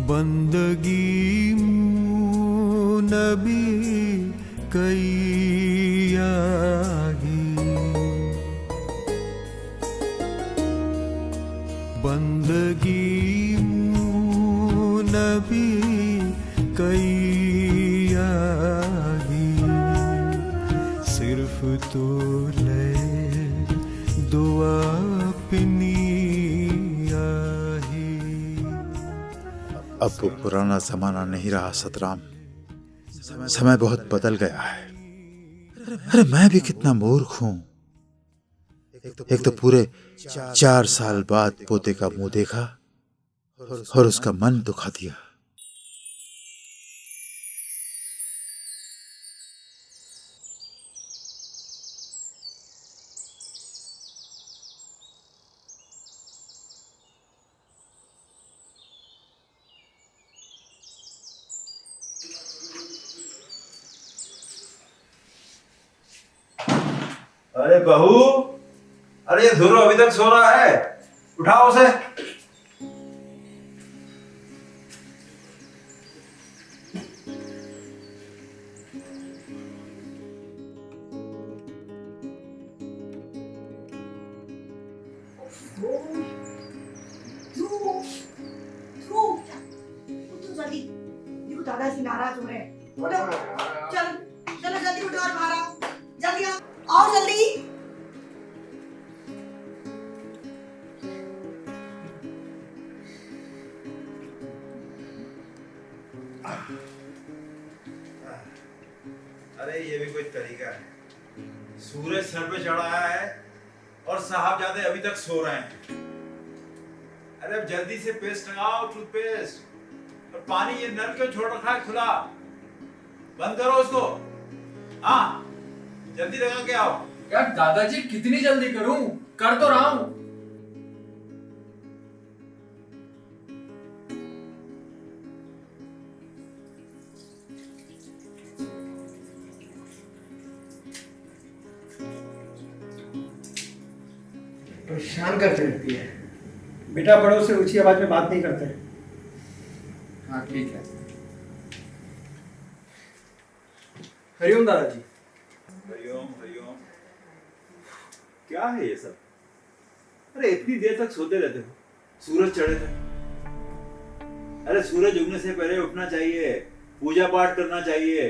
बंदगी नबी कईयागी, बंदगी नबी कईयागी, सिर्फ तो ले दुआ अपनी। अब वो पुराना जमाना नहीं रहा सतराम, समय बहुत बदल गया है। अरे मैं भी कितना मूर्ख हूं। एक तो पूरे 4 साल बाद पोते का मुंह देखा और उसका मन दुखा दिया। अरे बहू, अरे ये ध्रुव अभी तक सो रहा है, उठाओ उसे। दादाजी नाराज हो रहे हैं। उठो, चल चलो जल्दी उठो और बाहर आओ, जल्दी आओ जल्दी। अरे ये भी कोई तरीका है, सूरज सर पे चढ़ा है और साहबजादे अभी तक सो रहे हैं। अरे अब जल्दी से पेस्ट लगाओ, टूथपेस्ट। और पानी ये नल क्यों छोड़ रखा है खुला? बंद करो उसको। हाँ, जल्दी लगा के आओ। यार दादाजी कितनी जल्दी करूं, कर तो रहा हूं। परेशान करते रहती है बेटा, बड़ों से ऊंची आवाज में बात नहीं करते। हाँ ठीक है। हरिओम दादाजी। हरिओम हरिओम। क्या है ये सब? अरे इतनी देर तक सोते रहते हो, सूरज चढ़े थे। अरे सूरज उगने से पहले उठना चाहिए, पूजा पाठ करना चाहिए,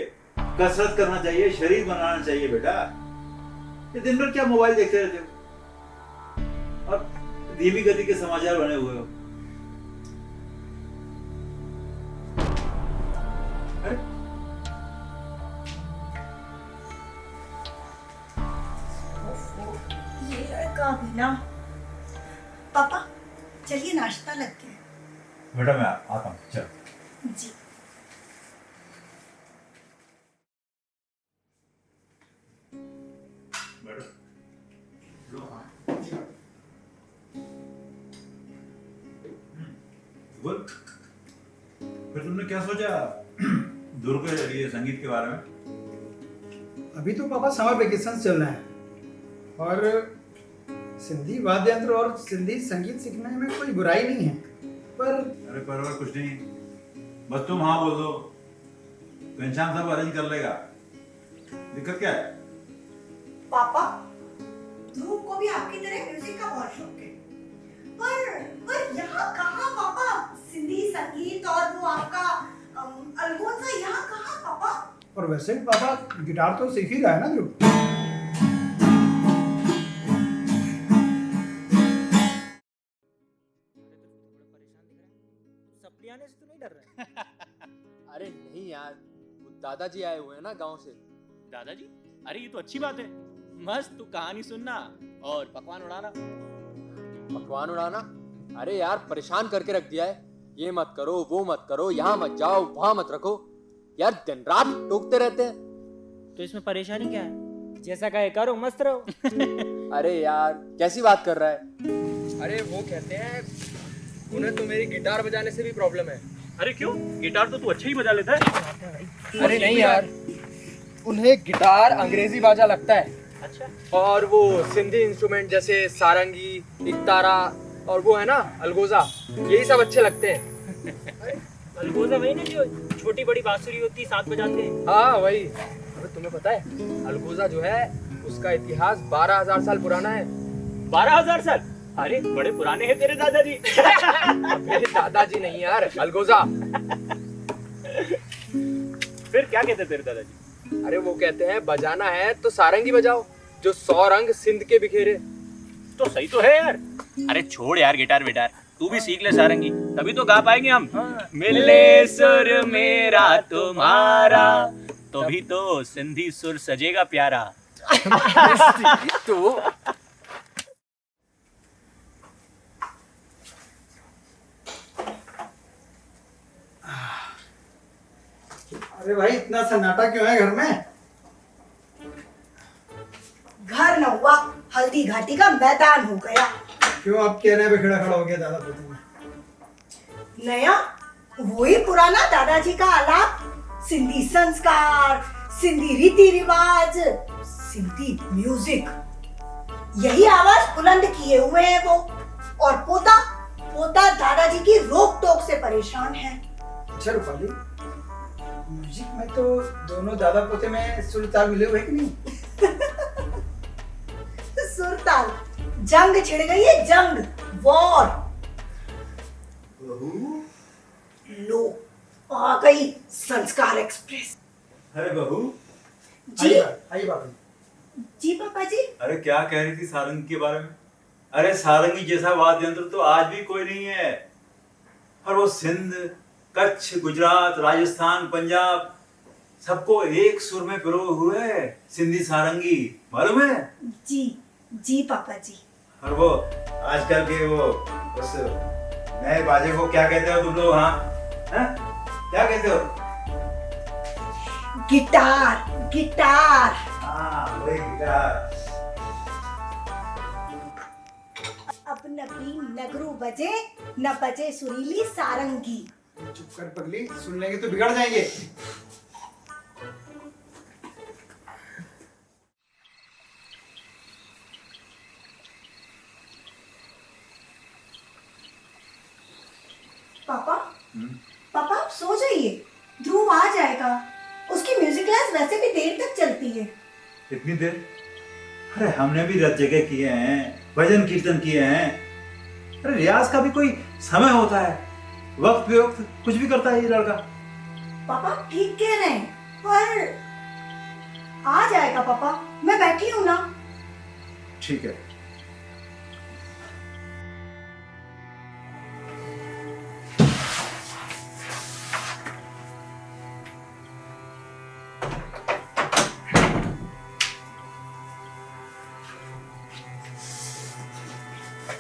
कसरत करना चाहिए, शरीर बनाना चाहिए बेटा। ये दिन भर क्या मोबाइल देखते रहते हो और धीमी गति के समाचार बने हुए हो। अरे ये लड़का भी ना। पापा चलिए नाश्ता लग गया। बेटा मैं आता हूँ, चल। जी बोल, फिर तुमने क्या सोचा दूर के ये संगीत के बारे में? अभी तो पापा समर वेकेशन चल रहा है और सिंधी वाद्य यंत्र और सिंधी संगीत सीखने में कोई बुराई नहीं है, पर अरे परवर कुछ नहीं, बस तुम हाँ बोल दो तो इंसान सब अरेंज कर लेगा। दिक्कत क्या है? पापा, ध्रुव को भी आपकी तरह म्यूजिक का बहुत शौक है, पर यहाँ कहाँ पापा सिंधी संगीत और वो आपका अलगोजा, यहाँ कहाँ पापा? और वैसे भी पापा गिटार तो सीख ही रहा है ना ध्रुव। आने से तो नहीं डर रहे? अरे नहीं यार, वो दादाजी आए हुए हैं ना गांव से। दादाजी? अरे ये तो अच्छी बात है। मस्त, तू कहानी सुनना और पकवान उड़ाना। पकवान उड़ाना? अरे यार परेशान करके रख दिया है। ये मत करो, वो मत करो, यहाँ मत जाओ, वहां मत रखो। यार दिन रात टोकते रहते हैं। तो इसमें परेशानी क्या है? जैसा कहे करो, मस्त रहो। अरे यार कैसी बात कर रहा है? अरे वो कहते हैं उन्हें तो मेरी गिटार बजाने से भी प्रॉब्लम है। अरे क्यों? गिटार तो तू अच्छा ही बजा लेता है। अरे नहीं यार, उन्हें गिटार अंग्रेजी बाजा लगता है। अच्छा। और वो सिंधी इंस्ट्रूमेंट जैसे सारंगी, इकतारा और वो है ना अलगोजा, यही सब अच्छे लगते हैं। अलगोजा वही ना जो छोटी बड़ी बांसुरी होती है, साथ बजाते हैं। हाँ वही। अबे तुम्हें पता है अलगोजा जो है उसका इतिहास 12,000 साल पुराना है। 12,000 साल? अरे बड़े पुराने हैं तेरे दादाजी। मेरे दादाजी नहीं यार, अलगोजा। फिर क्या कहते तेरे दादाजी? अरे वो कहते हैं बजाना है तो सारंगी बजाओ, जो 100 रंग सिंध के बिखेरे। तो सही तो है यार। अरे छोड़ यार गिटार विटार, तू भी सीख ले सारंगी, तभी तो गा पाएंगे हम। मिले सुर मेरा तुम्हारा, तभी तो सिंधी सुर सजेगा प्यारा। तो अरे भाई इतना सन्नाटा क्यों है घर में? घर न हुआ, हल्दी घाटी का मैदान हो गया। क्यों आप कहने पे खड़ा खड़ा हो गया दादा पोते में? नया वही पुराना दादाजी का आलाप, सिंधी संस्कार, सिंधी रीति रिवाज, सिंधी म्यूजिक, यही आवाज बुलंद किए हुए हैं वो। और पोता पोता दादाजी की रोक टोक से परेशान है। अच्छा रूपाली, म्यूजिक में तो दोनों दादा पोते में सुर ताल मिले हुए कि नहीं? सुरताल, जंग छिड़ गई है, जंग, वॉर। लो आ गई संस्कार एक्सप्रेस। अरे बहू, जी आइए बाबा जी। जी पापा जी। अरे क्या कह रही थी सारंगी के बारे में? अरे सारंगी जैसा वाद्य यंत्र तो आज भी कोई नहीं है। और वो सिंध, कच्छ, गुजरात, राजस्थान, पंजाब, सबको एक सुर में पिरोए हुए है सिंधी सारंगी, मालूम है? जी जी पापा जी। और वो आजकल के वो उस नए बाजे को क्या कहते हो तुम लोग? हाँ हैं? क्या कहते हो? Guitar guitar. हाँ वही गिटार। अब न बीन नगरू बजे, न बजे सुरीली सारंगी। चुप कर पगली, सुन लेंगे तो बिगड़ जाएंगे। पापा पापा आप सो जाइए, ध्रुव आ जाएगा। उसकी म्यूजिक क्लास वैसे भी देर तक चलती है। कितनी देर? अरे हमने भी रत जगह किए हैं, भजन कीर्तन किए हैं। अरे रियाज का भी कोई समय होता है, वक्त पे वक्त कुछ भी करता है ये लड़का। पापा ठीक कह रहे हैं, पर आ जाएगा पापा, मैं बैठी हूँ ना। ठीक है।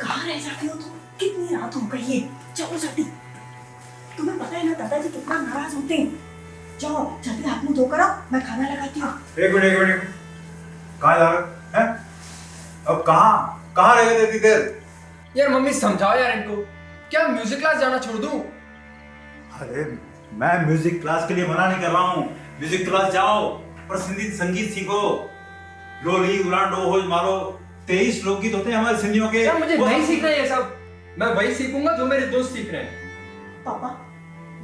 कहाँ रह जाती हो तुम? कितनी रात हो गई है, जाओ जल्दी। तुम्हें पता है ना दादाजी कितना नाराज होते हैं। जाओ जल्दी हाथ मुंह धोकर आओ, मैं खाना लगाती हूँ। एक मिनट। कहाँ जा रहे हैं? अब कहाँ रह गए इतनी देर? यार मम्मी समझाओ यार इनको, क्या म्यूजिक क्लास जाना छोड़ दूं? अरे मैं म्यूजिक क्लास के लिए मना नहीं कर रहा हूँ। म्यूजिक क्लास जाओ और सिंधी संगीत सीखो। लोली, उलांडो, होज मारो, 23 लोकगीत होते हैं हमारे सिंधियों के। यार मुझे नहीं सीखना ये सब, मैं वही सीखूंगा जो मेरे दोस्त सीख रहे हैं। पापा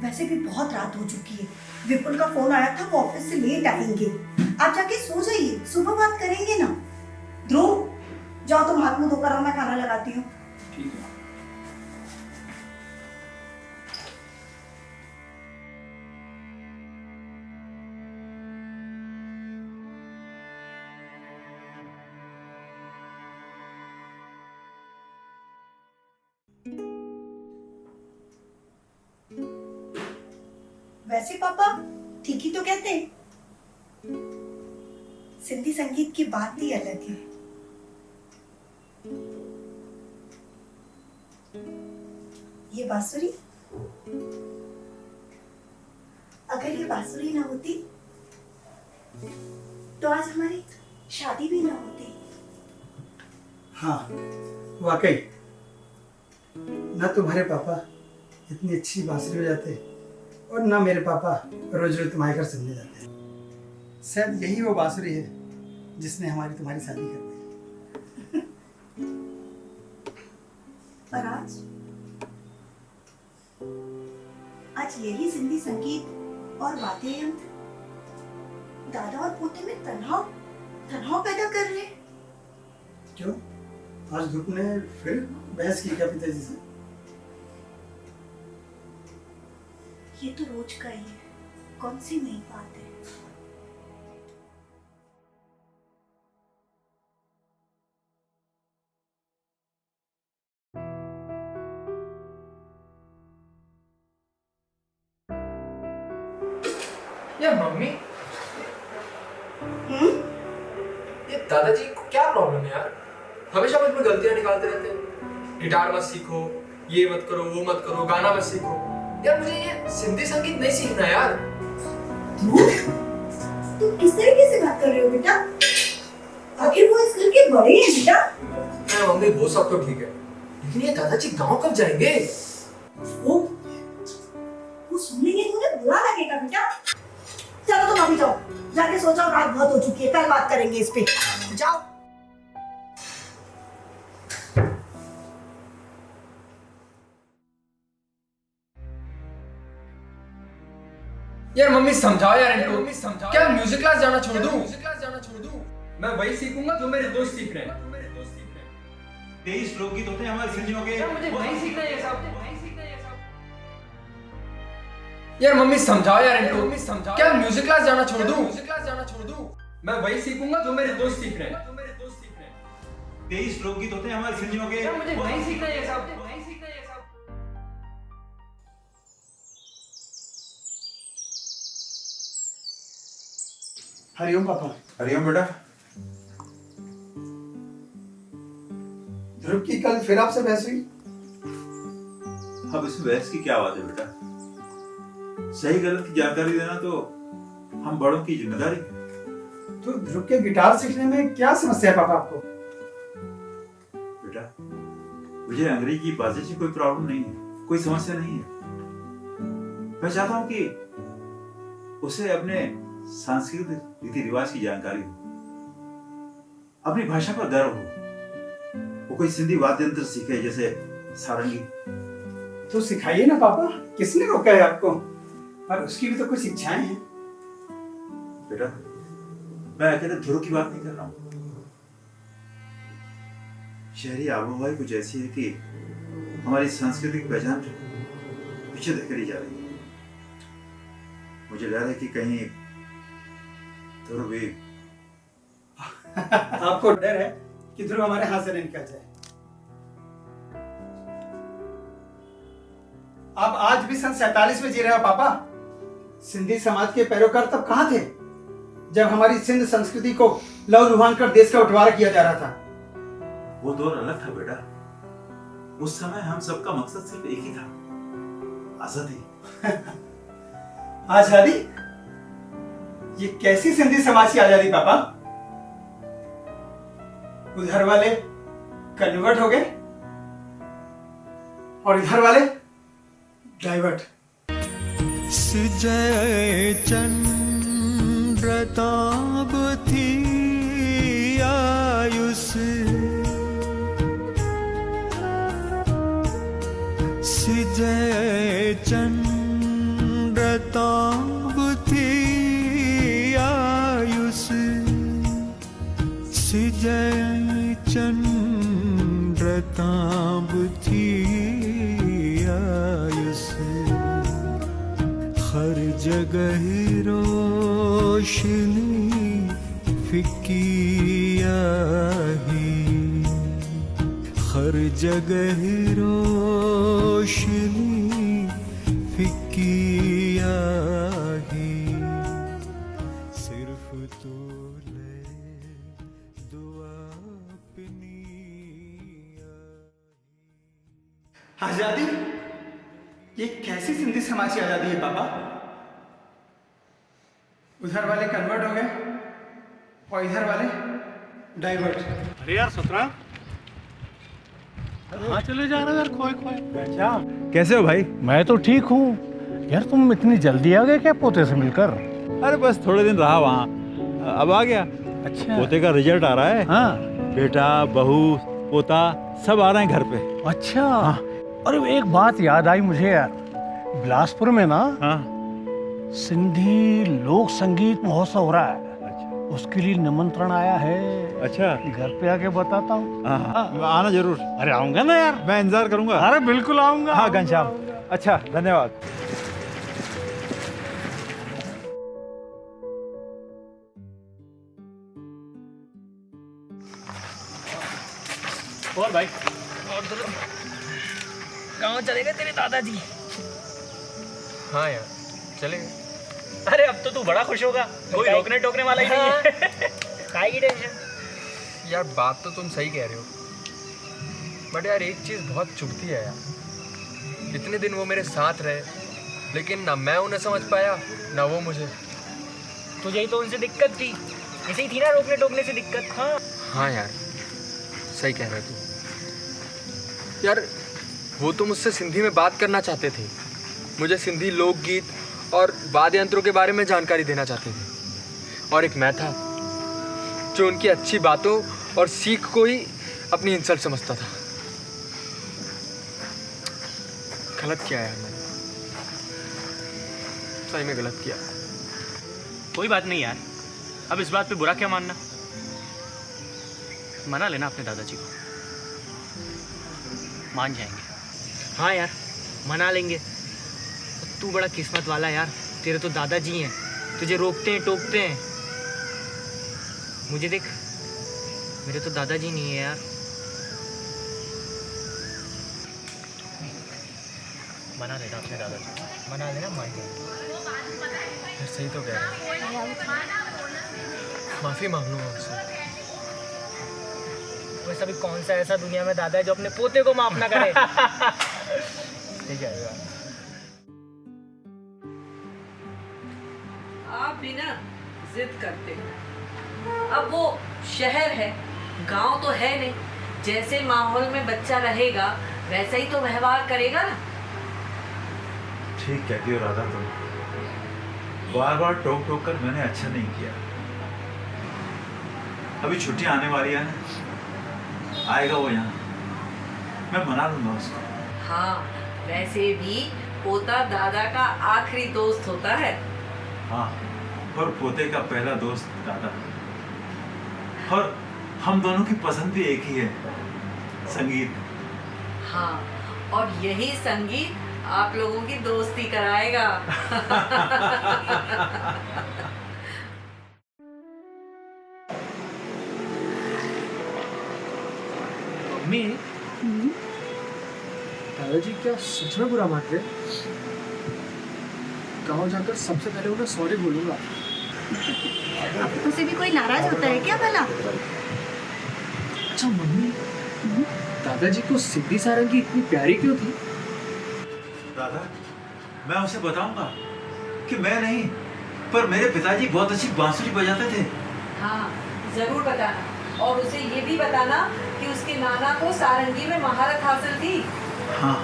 वैसे भी बहुत रात हो चुकी है, विपुल का फोन आया था, वो ऑफिस से लेट आएंगे। आप जाके सो जाइए, सुबह बात करेंगे ना। ध्रुव जाओ तुम हाथ मुंह धोकर आओ, मैं खाना लगाती हूँ। ठीक है। वैसे पापा ठीक ही तो कहते हैं, सिंधी संगीत की बात ही अलग है। ये बांसुरी अगर ये बांसुरी ना होती तो आज हमारी शादी भी ना होती। हाँ वाकई, ना तुम्हारे पापा इतनी अच्छी बांसुरी हो जाते और ना मेरे पापा रोज रोज तुम्हारे घर सुनने जाते। शायद यही वो बांसुरी है जिसने हमारी तुम्हारी शादी कर दी। पर आज यही सिंधी संगीत और वाद्य यंत्र दादा और पोते में तनाव पैदा कर रहे। क्यों, आज धूप ने फिर बहस की क्या पिताजी से? ये तो रोज का ही है, कौन सी नई बात है। यार मम्मी, ये दादाजी को क्या प्रॉब्लम है यार? हमेशा मुझ में गलतियां निकालते रहते हैं। गिटार मत सीखो, ये मत करो, वो मत करो, गाना मत सीखो। यार मुझे ये सिंधी संगीत नहीं सीखना यार। तुम किस तरीके से बात कर रहे हो बेटा? आखिर वो इस घर के बड़े हैं बेटा। मैं मम्मी वो सब तो ठीक है, लेकिन ये दादाजी गांव कब जाएंगे? वो सुनेंगे तो उन्हें बुरा लगेगा बेटा। चलो तुम अभी जाओ, जाके सो जाओ, रात बहुत हो चुकी है, कल बात करेंगे इस पे। जाओ। यार मम्मी समझाओ यार इनको। क्या म्यूजिक क्लास जाना छोड़ दूं? मैं वही सीखूंगा जो मेरे दोस्त सीख रहे हैं। 23 लोकगीत होते हैं हमारे सिंधियों के। मुझे नहीं सीखना ये सब। यार मम्मी समझाओ यार इनको। क्या म्यूजिक क्लास जाना छोड़ दूं? मैं वही सीखूंगा जो मेरे दोस्त सीख रहे हैं। 23 लोकगीत होते हैं हमारे सिंधियों के। मुझे नहीं सीखना ये सब। हरिओम पापा। हरिओम बेटा। ध्रुव की कल फिर आपसे बहस हुई? अब इसमें बहस की क्या बात है बेटा? सही गलत की जानकारी देना तो हम बड़ों की जिम्मेदारी है। तो ध्रुव के गिटार सीखने में क्या समस्या है पापा आपको? बेटा, मुझे अंग्रेजी की बातें से कोई प्रॉब्लम नहीं है, कोई समस्या नहीं है। मैं चाहता हूं कि उसे अपने सांस्कृतिक रीति रिवाज की जानकारी हो, अपनी भाषा पर गर्व हो। वो कोई सिंधी वाद्य यंत्र सीखे, जैसे सारंगी। तो सिखाइए ना पापा, किसने रोका है आपको? और उसकी भी तो कुछ इच्छाएं हैं। बेटा, मैं अकेले ध्रुव की बात नहीं कर रहा हूं। शहरी आबोहवा कुछ ऐसी है कि हमारी सांस्कृतिक पहचान पीछे धकेली जा रही है। मुझे डर है कि कहीं ध्रुव भी आपको डर है कि ध्रुव हमारे हाथ से नहीं निकल जाए? आप आज भी सन 47 में जी रहे हो पापा। सिंधी समाज के पैरोकार तब कहां थे जब हमारी सिंध संस्कृति को लव लुभान कर देश का बंटवारा किया जा रहा था? वो दौर अलग था बेटा। उस समय हम सबका मकसद सिर्फ एक ही था, आजादी। आजादी? ये कैसी सिंधी समाज की आजादी पापा? उधर वाले कन्वर्ट हो गए और इधर वाले डाइवर्ट। सिजय चंद्रताप थी आयुष, सिजय चंद्रताप थी आयुष, सिजय चंद्रताप थी आयुष। हर जगह रोशनी फिकी आही, हर जगह रोशनी फिकी आही। सिर्फ तो ले दुआ अपनी आजादी? ये कैसी सिंधी समाज की आजादी है पापा? उधर वाले कन्वर्ट हो गए और इधर वाले डाइवर्ट। अरे यार सतराम, कहाँ चले जा रहे हो यार खोए खोए? अच्छा, कैसे हो भाई? मैं तो ठीक हूँ यार। तुम इतनी जल्दी आ गए क्या पोते से मिलकर? अरे बस थोड़े दिन रहा वहाँ, अब आ गया। अच्छा, पोते का रिजल्ट आ रहा है। हाँ। बेटा, बहू, पोता सब आ रहे हैं घर पे। अच्छा, अरे एक बात याद आई मुझे यार, बिलासपुर में ना हाँ। सिंधी लोक संगीत महोत्सव हो रहा है। अच्छा, उसके लिए निमंत्रण आया है। अच्छा, घर पे आके बताता हूँ। हाँ, आना जरूर। अरे आऊंगा ना यार, मैं इंतजार करूंगा। अरे बिल्कुल आऊंगा। हाँ घनश्याम, अच्छा धन्यवाद। और भाई, और तो गाँव चलेगा तेरे दादाजी? हाँ यार चलेगा। अरे अब तो तू बड़ा खुश होगा, कोई रोकने टोकने वाला ही नहीं है। काहे की टेंशन? यार बात तो तुम सही कह रहे हो, बट यार एक चीज़ बहुत चुभती है यार। इतने दिन वो मेरे साथ रहे, लेकिन ना मैं उन्हें समझ पाया ना वो मुझे। तुझे ही तो उनसे दिक्कत थी, इसे ही थी ना रोकने टोकने से दिक्कत। हाँ हाँ यार सही कह रहे तू। यार वो तो मुझसे सिंधी में बात करना चाहते थे, मुझे सिंधी लोकगीत और वाद्य यंत्रों के बारे में जानकारी देना चाहते थे, और एक मैं था जो उनकी अच्छी बातों और सीख को ही अपनी इंसल्ट समझता था। गलत किया यार मैंने, सही में गलत किया। कोई बात नहीं यार, अब इस बात पे बुरा क्या मानना। मना लेना अपने दादाजी को, मान जाएंगे। हाँ यार मना लेंगे। तू बड़ा किस्मत वाला यार, तेरे तो दादाजी हैं, तुझे रोकते हैं टोकते हैं। मुझे देख, मेरे तो दादाजी नहीं है यार। मना लेना अपने दादाजी को, मना लेना, मान जाएंगे। यार सही तो कह रहे हैं, माफ़ी मांग लूँगा उससे। वैसे अभी कौन सा ऐसा दुनिया में दादा है जो अपने पोते को माफ ना करे। ठीक है यार। आप भी ना जिद करते हो। अब वो शहर है, गांव तो है नहीं। जैसे माहौल में बच्चा रहेगा वैसा ही तो व्यवहार करेगा ना। ठीक कहती हो राधा, तुम बार बार टोक टोक कर मैंने अच्छा नहीं किया। अभी छुट्टी आने वाली है ना, आएगा वो यहाँ, मैं मना लूंगा उसको। हाँ वैसे भी पोता दादा का आखिरी दोस्त होता है। हाँ, और पोते का पहला दोस्त दादा। और हम दोनों की पसंद भी एक ही है, संगीत। हाँ, और यही संगीत आप लोगों की दोस्ती कराएगा। मम्मी, दादाजी क्या सच में बुरा मान रहे? गाँव जाकर सबसे पहले उन्हें सॉरी बोलूंगा। आपको से भी कोई नाराज होता है क्या भला? अच्छा मम्मी, दादाजी को सिंधी सारंगी इतनी प्यारी क्यों थी? दादा, मैं उसे बताऊंगा कि मैं नहीं, पर मेरे पिताजी बहुत अच्छी बांसुरी बजाते थे। हाँ जरूर बताना, और उसे ये भी बताना कि उसके नाना को सारंगी में महारत हासिल थी। हाँ,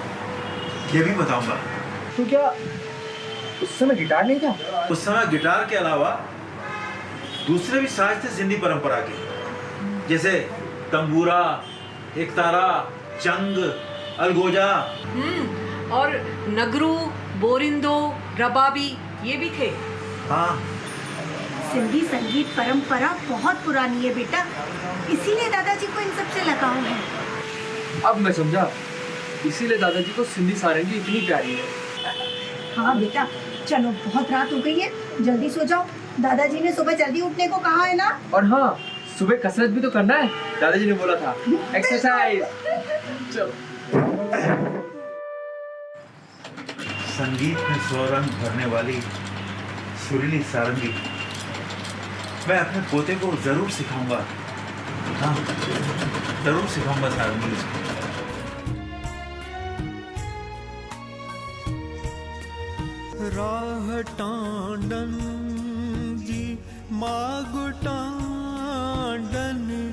ये भी बताऊंगा। तो क्या उस समय गिटार नहीं था? उस समय गिटार के अलावा दूसरे भी साज थे सिंधी परंपरा के, जैसे तंबूरा, एकतारा, चंग, अलगोजा। और नगरू, बोरिंदो, रबाबी ये भी थे। हाँ, सिंधी संगीत परंपरा बहुत पुरानी है बेटा, इसीलिए दादाजी को इन सब से लगाव है। अब मैं समझा, इसीलिए दादाजी को सिंधी सारंगी इतनी प्यारी है। हाँ बेटा, चलो बहुत रात हो गई है, जल्दी सो जाओ। दादाजी ने सुबह जल्दी उठने को कहा है ना। और हाँ, सुबह कसरत भी तो करना है, दादाजी ने बोला था, एक्सरसाइज। चलो। संगीत में स्वरंग भरने वाली सुरीली सारंगी मैं अपने पोते को जरूर सिखाऊंगा। हाँ, जरूर सिखाऊंगा सारंगी उसको। राह टांडन जी मागुटांडन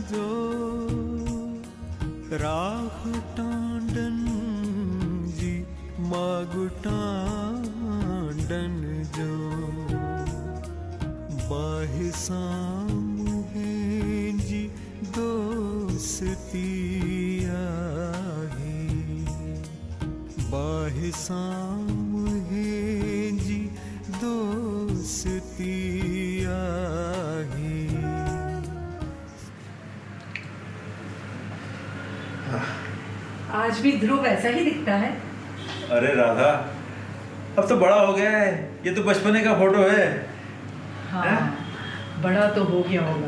जो राह टांडन जी मागुटांडन जो बाहिसाम है जी दोस्ती आही बाहिसाम है जी दोस्ती आही। आज भी ध्रुव वैसा ही दिखता है। अरे राधा, अब तो बड़ा हो गया है, ये तो बचपने का फोटो है। हाँ, बड़ा तो हो गया होगा।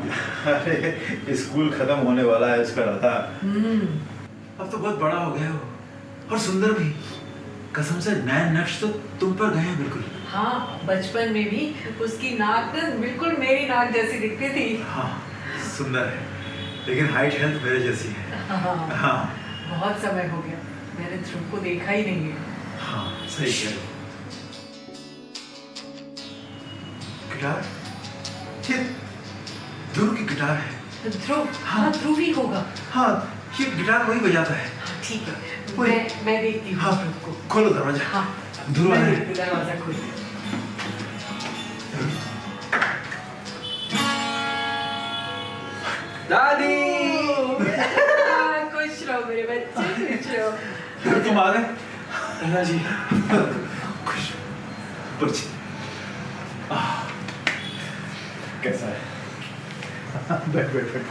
अरे स्कूल खत्म होने वाला है उसका राधा। अब तो बहुत बड़ा हो गया हो और सुंदर भी। कसम से नए नक्श तो तुम पर गए हैं बिल्कुल। हाँ, बचपन में भी उसकी नाक बिल्कुल मेरी नाक जैसी दिखती थी। हाँ, सुंदर है, लेकिन हाइट हेल्थ मेरे जैसी है। हाँ, बहुत समय हो गया, मैंने ध्रुव को देखा ही नहीं है। हाँ, सही कह रहे हो। गिटार? ये ध्रुव की गिटार है। ध्रुव? हाँ, ध्रुव ही होगा। हाँ, ये गिटार वही बजाता है। ठीक है, मैं देखती हूँ ध्रुव को। खोलो दरवाजा। हाँ, ध्रुव मैं है। देखती हूँ, दरवाजा खोलो। दादी खुश रहो मेरे बच्चे, खुश रहो। तुम आ गए? दादा जी खुश बच्चे। कैसा है? बैठ बैठ बैठ।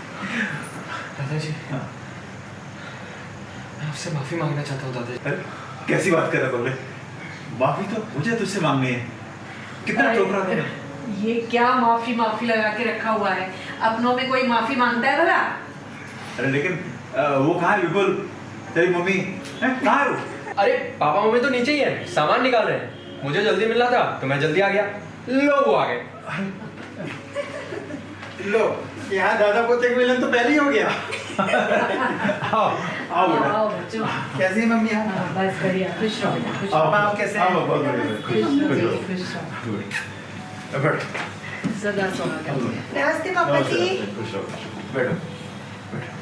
दादा जी मैं आपसे माफी मांगना चाहता हूँ दादा जी। अरे कैसी बात कर रहे बोले? माफी तो मुझे तुझसे मांगनी है। कितना टोकरा था? ये क्या माफी माफी लगा के रखा हुआ है? अपनों में कोई माफी मांगता है भला? अरे लेकिन वो कहाँ है विपुल? तेरी मम्मी कहाँ है वो? अरे पापा मम्मी तो नीचे ही है, सामान निकाल रहे हैं। मुझे जल्दी मिलना था तो मैं जल्दी आ गया। लो वो आ गए। लो, यहाँ दादा पोते का मिलन तो पहले ही हो गया। आओ आओ बेटा। आओ बच्चों। कैसी है मम्मी आप? बस बढ़िया, खुश रहो बेटा, खुश आओ, रहो। आप कैसे हैं? आओ, बहुत बढ़िया, खुश रहो बेटी, खुश रहो। बैठ। सदा स्वागत। नमस्ते पापा जी। खुश रहो, बैठो बैठो।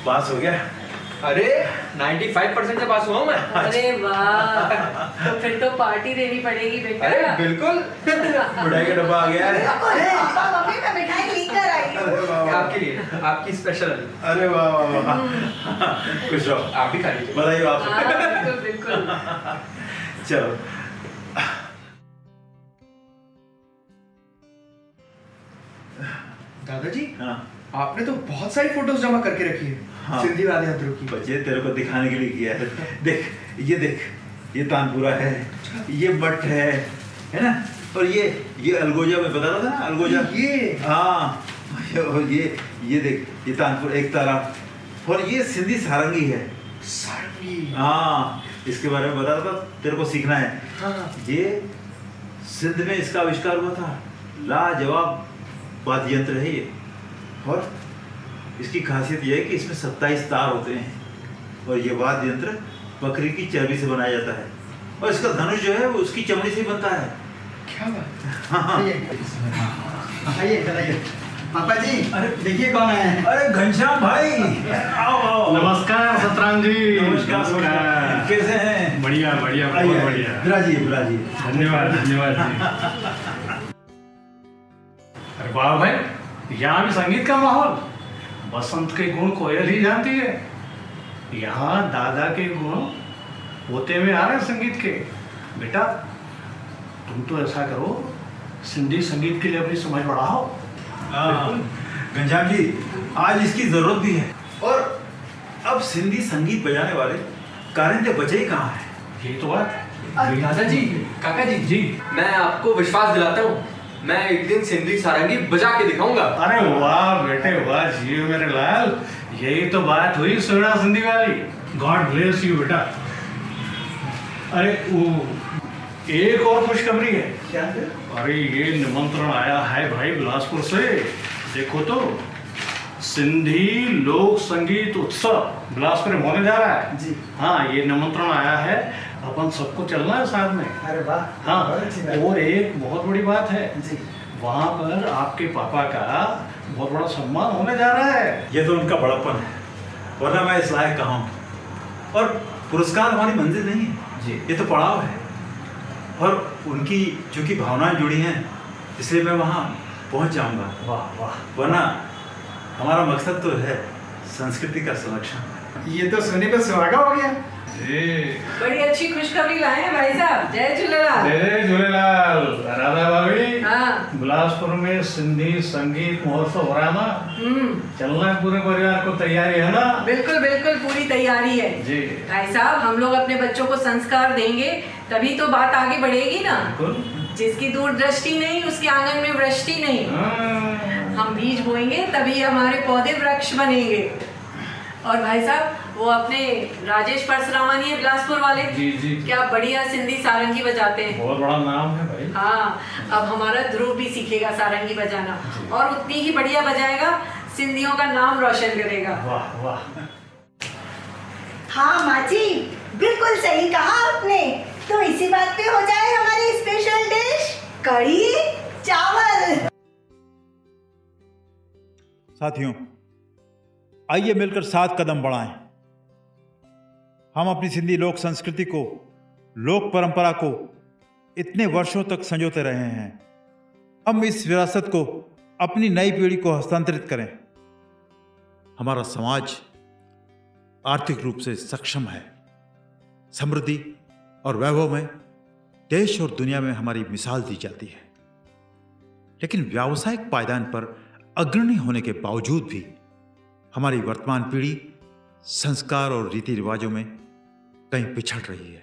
पास हो गया? अरे 95% से पास हुआ हूँ मैं। अरे वाह, तो फिर तो पार्टी देनी पड़ेगी बेटा। अरे बिल्कुल। मिठाई का डब्बा आ गया है। अरे पापा मम्मी मैं मिठाई लेकर आई हूँ। अरे वाह वाह। आपके लिए, आपकी स्पेशल। अरे वाह वाह वाह। खुश रहो। आप भी खा लीजिए। बधाई हो हाँ, आपको। बिल्कुल बिल्कुल। चलो। दादाजी हाँ आपने तो बहुत सारी फोटोज जमा करके रखी है। हाँ। सिंधी वाले ध्रुव की। बच्चे तेरे को दिखाने के लिए किया है। देख, ये तानपुरा है, ये मठ है ना? और ये अलगोजा में बता रहा था ना, अलगोजा। ये हाँ, ये देख, ये तानपुर एक तारा, और ये सिंधी सारंगी है। सारंगी। हाँ, इसके बारे में बता रहा था, तेरे को सीखना है। हाँ। ये सिंध में इसका आविष्कार हुआ था। लाजवाब वाद्य यंत्र है ये, और इसकी खासियत यह है कि इसमें 27 तार होते हैं, और ये वाद्य यंत्र बकरी की चर्बी से बनाया जाता है, और इसका धनुष जो है वो उसकी चमड़ी से बनता है। क्या बात? आइए बताइए। पापा जी, अरे देखिए कौन आया है। अरे घनश्याम भाई, आओ आओ। नमस्कार सतराम जी। नमस्कार नमस्कार। कैसे हैं? बढ़िया बढ़िया, बहुत आइए, बढ़िया। बिराजिए बिराजिए। धन्यवाद धन्यवाद जी। अरे वाह भाई, यहाँ भी संगीत का माहौल। बसंत के गुण कोयल ही जानती है। यहाँ दादा के गुण होते हुए आ रहे हैं संगीत के। बेटा तुम तो ऐसा करो, सिंधी संगीत के लिए अपनी समझ बढ़ाओ। घनश्याम जी, आज इसकी जरूरत भी है, और अब सिंधी संगीत बजाने वाले कारिंदे बचे ही कहाँ हैं? यही तो बात। दादाजी, काका जी जी, मैं आपको विश्वास दिलाता हूँ, मैं एक दिन सिंधी सारंगी बजा के दिखाऊंगा। अरे वाह बेटे वाह, जियो मेरे लाल, यही तो बात हुई सोना सिंधी वाली। गॉड ब्लेस यू बेटा। अरे वो एक और खुशखबरी है। क्या है? अरे ये निमंत्रण आया है भाई बिलासपुर से, देखो तो। सिंधी लोक संगीत उत्सव बिलासपुर में होने जा रहा है जी। हाँ, ये निमंत्रण आया है, अपन सबको चलना है साथ में। अरे वाह, हाँ, बहुत अच्छी बात। और एक बहुत बड़ी बात है जी। वहाँ पर आपके पापा का बहुत बड़ा सम्मान होने जा रहा है। ये तो उनका बड़प्पन है, वरना मैं इस लायक कहाँ हूँ। और पुरस्कार हमारी मंजिल नहीं है जी, ये तो पड़ाव है। और उनकी चूंकि भावनाएं जुड़ी हैं, इसलिए मैं वहाँ पहुँच जाऊँगा। वाह वाह, वरना हमारा मकसद तो है संस्कृति का संरक्षण। ये तो सुनने पर सुहागा हो गया। जी, बड़ी अच्छी खुशखबरी लाए हैं भाई साहब। जय झूलेलाल। जय झूलेलाल। राधा भाभी, हाँ। बिलासपुर में सिंधी संगीत महोत्सव हो रहा है ना, चलना है पूरे परिवार को, तैयारी है ना? बिल्कुल बिल्कुल पूरी तैयारी है जी भाई साहब। हम लोग अपने बच्चों को संस्कार देंगे तभी तो बात आगे बढ़ेगी ना। बिल्कुल। जिसकी दूरदृष्टि नहीं उसके आंगन में वृष्टि नहीं। हम बीज बोएंगे तभी हमारे पौधे वृक्ष बनेंगे। और भाई साहब वो अपने राजेश परसरामानी है बिलासपुर वाले, जी जी, क्या बढ़िया सिंधी सारंगी बजाते हैं। बहुत बड़ा नाम है भाई। हाँ, अब हमारा ध्रुव भी सीखेगा सारंगी बजाना और उतनी ही बढ़िया बजाएगा, सिंधियों का नाम रोशन करेगा। वाह वाह। हाँ माँ जी, बिल्कुल सही कहा आपने। तो इसी बात पे हो जाए हमारी स्पेशल डिश कढ़ी चावल। साथियों, आइए मिलकर 7 कदम बढ़ाएं। हम अपनी सिंधी लोक संस्कृति को, लोक परंपरा को इतने वर्षों तक संजोते रहे हैं। हम इस विरासत को अपनी नई पीढ़ी को हस्तांतरित करें। हमारा समाज आर्थिक रूप से सक्षम है। समृद्धि और वैभव में देश और दुनिया में हमारी मिसाल दी जाती है, लेकिन व्यावसायिक पायदान पर अग्रणी होने के बावजूद भी हमारी वर्तमान पीढ़ी संस्कार और रीति रिवाजों में कहीं पिछड़ रही है।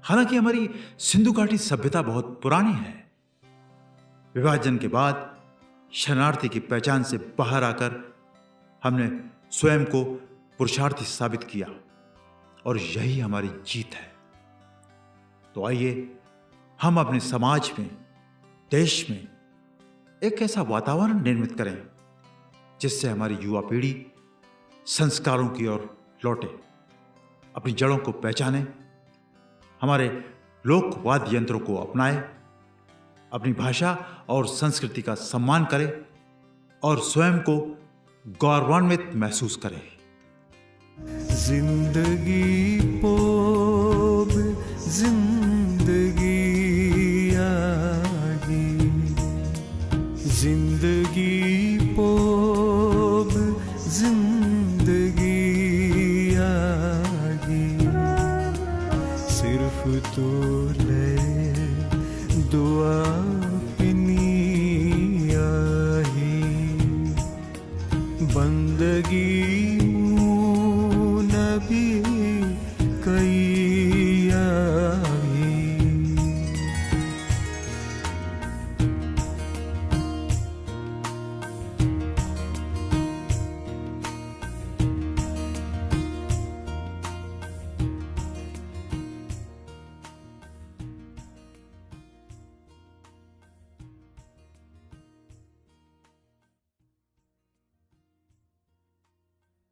हालांकि हमारी सिंधु घाटी सभ्यता बहुत पुरानी है। विभाजन के बाद शरणार्थी की पहचान से बाहर आकर हमने स्वयं को पुरुषार्थी साबित किया और यही हमारी जीत है। तो आइए हम अपने समाज में, देश में एक ऐसा वातावरण निर्मित करें जिससे हमारी युवा पीढ़ी संस्कारों की ओर लौटे, अपनी जड़ों को पहचाने, हमारे लोक वाद्य यंत्रों को अपनाए, अपनी भाषा और संस्कृति का सम्मान करे और स्वयं को गौरवान्वित महसूस करे। जिंदगी पोब जिंदगी आही, जिंदगी पोब जिंदगी आही, सिर्फ तो ले दुआ अपनी आही, बंदगी